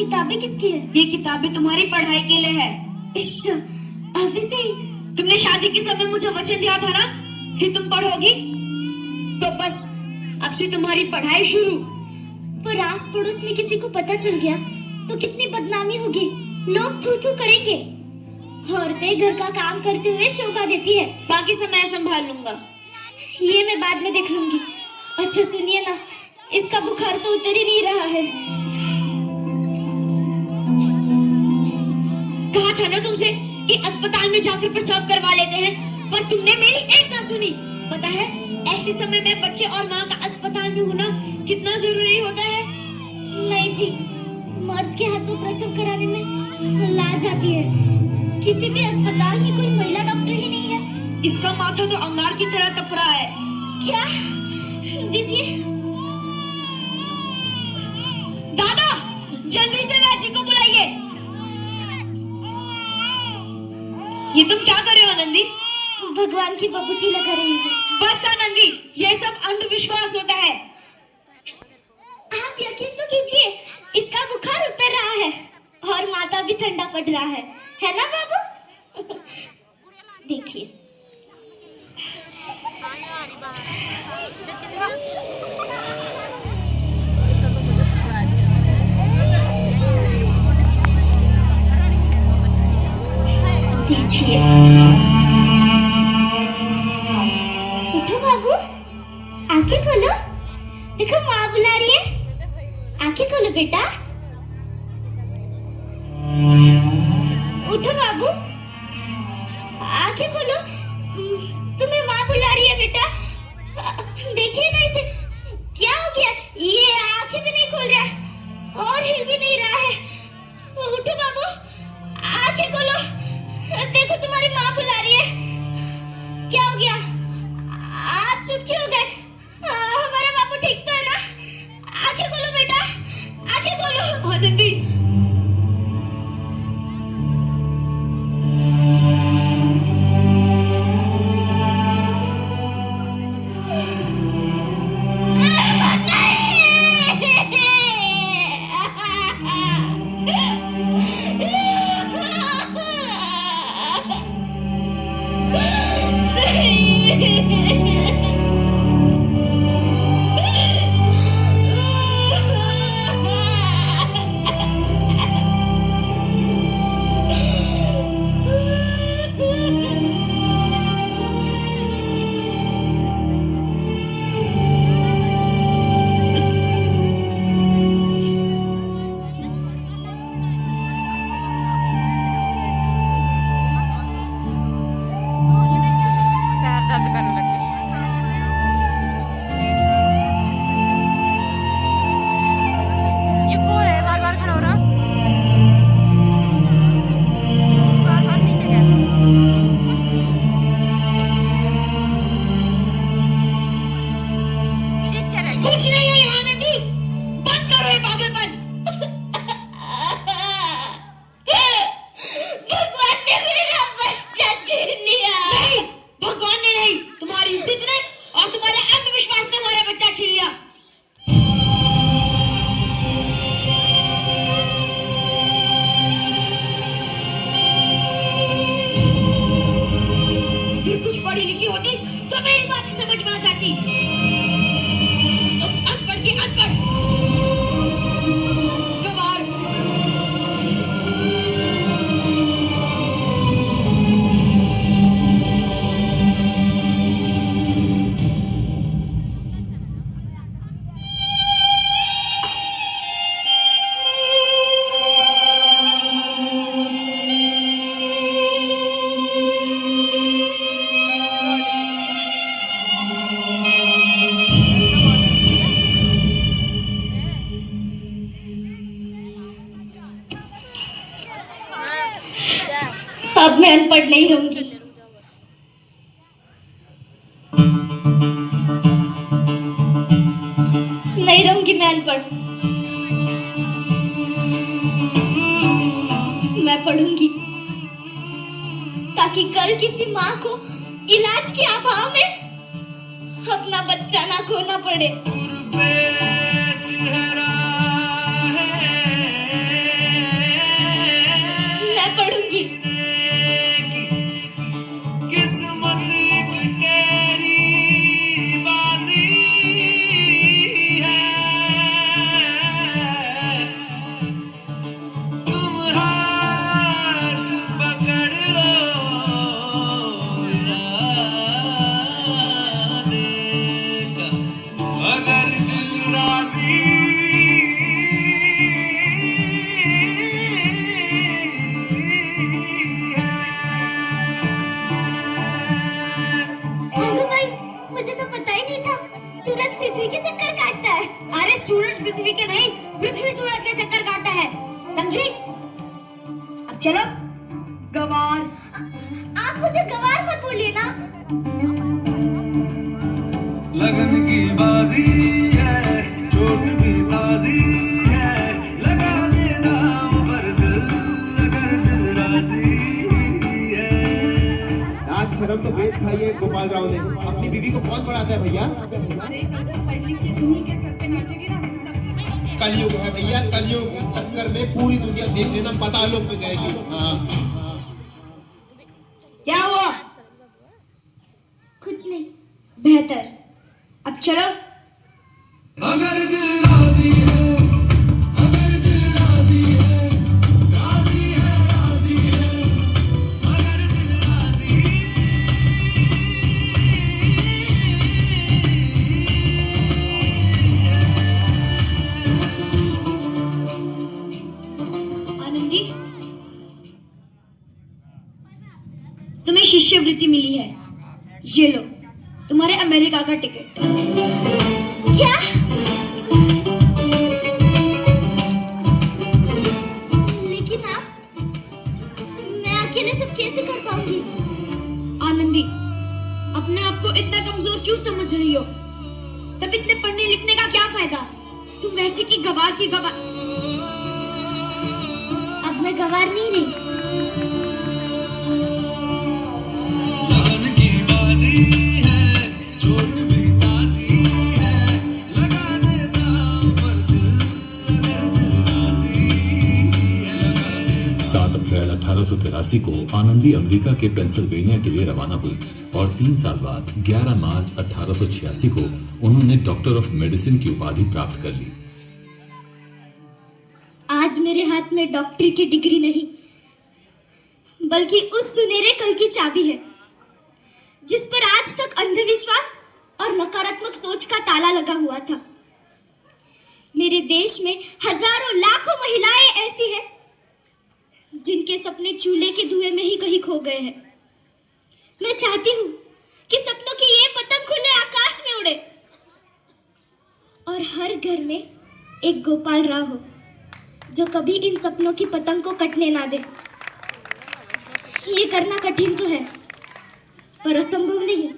किताबें किसकी है? ये किताबें तुम्हारी पढ़ाई के लिए है। अभी से ही? तुमने शादी के समय मुझे वचन दिया था ना कि तुम पढ़ोगी, तो बस अब से तुम्हारी पढ़ाई शुरू। पर आस पड़ोस में किसी को पता चल गया तो कितनी बदनामी होगी, लोग थू थू करेंगे। औरतें घर का काम करते हुए शोभा देती है। बाकी सब मैं संभाल लूंगा। ये मैं बाद में देख लूंगी। अच्छा सुनिए ना, इसका बुखार तो उतर ही नहीं रहा है। कहा था ना तुमसे कि अस्पताल में जाकर प्रसव करवा लेते हैं, पर तुमने मेरी एक ना सुनी। पता है ऐसे समय में बच्चे और माँ का अस्पताल में होना कितना जरूरी होता है। नहीं जी, मर्द के हाथों प्रसव कराने में लाज आती है। किसी भी अस्पताल में कोई महिला डॉक्टर ही नहीं है। इसका माथा तो अंगार की तरह तप रहा है। क्या? दीजिए। दादा जल्दी से राजी को बुलाइए। ये तुम क्या कर रहे हो आनंदी? भगवान की बबूती लगा रही है। बस आनंदी, ये सब अंधविश्वास होता है। आप यकीन तो कीजिए, इसका बुखार उतर रहा है और माथा भी ठंडा पड़ रहा है ना बाबू? देखिए। दीजिए। उठो बाबू, आंखें खोलो। देखो माँ बुला रही है। आंखें खोलो बेटा। उठो बाबू, आंखें खोलो। तुम्हें माँ बुला रही है बेटा। देखिए ना इसे, क्या हो गया? ये आंखें भी नहीं खोल रहा और हिल भी नहीं रहा है। उठो बाबू, आंखें खोलो। देखो तुम्हारी माँ बुला रही है। क्या हो गया? आप चुप क्यों हो गए? हमारा बाबू ठीक तो है ना? आंखें खोलो बेटा, आंखें खोलो। आनंदी अब मैं अनपढ़ नहीं रहूंगी। नहीं रहूंगी मैं अनपढ़। मैं पढ़ूंगी ताकि कल किसी माँ को इलाज के अभाव में अपना बच्चा ना खोना पड़े। समझी? अब चलो। गवार। आप मुझे गवार मत बोलिए ना। लगन की बाजी है, चोट भी ताजी है, लगा दे दाम पर दिल, अगर दिल राजी है। आज शर्म तो बेच खाई है गोपाल राव ने। अपनी बीवी को कौन पढ़ाता है भैया? कलयुग है भैया, कलयुग। चक्कर में पूरी दुनिया देख लेना, पता लोग में जाएगी। हाँ, क्या हुआ? कुछ नहीं। बेहतर। अब चलो। अगर दिल राजी है, अगर दिल राजी है, राजी है, राजी है, अगर दिल राजी आनंदी, तुम्हें शिष्यवृत्ति मिली है। ये लो तुम्हारे अमेरिका का टिकट। क्या? लेकिन आप, मैं अकेले सब कैसे कर पाऊंगी? आनंदी, अपने आप को इतना कमजोर क्यों समझ रही हो? तब इतने पढ़ने लिखने का क्या फायदा? तुम वैसे की गवार की गवार। अब मैं गवार नहीं रही। लगन की बाजी है, चोट भी ताजी है, लगा दे दाम पर दिल, अगर दिल राजी है। 7 अप्रैल 1883 को आनंदी अमेरिका के पेंसिल्वेनिया के लिए रवाना हुई और 3 साल बाद 11 मार्च 1886 को उन्होंने डॉक्टर ऑफ मेडिसिन की उपाधि प्राप्त कर ली। आज मेरे हाथ में डॉक्टरी की डिग्री नहीं, बल्कि उस सुनहरे कल की चाबी है जिस पर आज तक अंधविश्वास और नकारात्मक सोच का ताला लगा हुआ था। मेरे देश में हजारों लाखों महिलाएं ऐसी हैं जिनके सपने चूल्हे के धुएं में ही कहीं खो गए हैं। मैं चाहती हूँ कि सपनों की ये पतंग खुले आकाश में उड़े और हर घर में एक गोपाल राव हो जो कभी इन सपनों की पतंग को कटने ना दे। ये करना कठिन तो है, पर असंभव नहीं।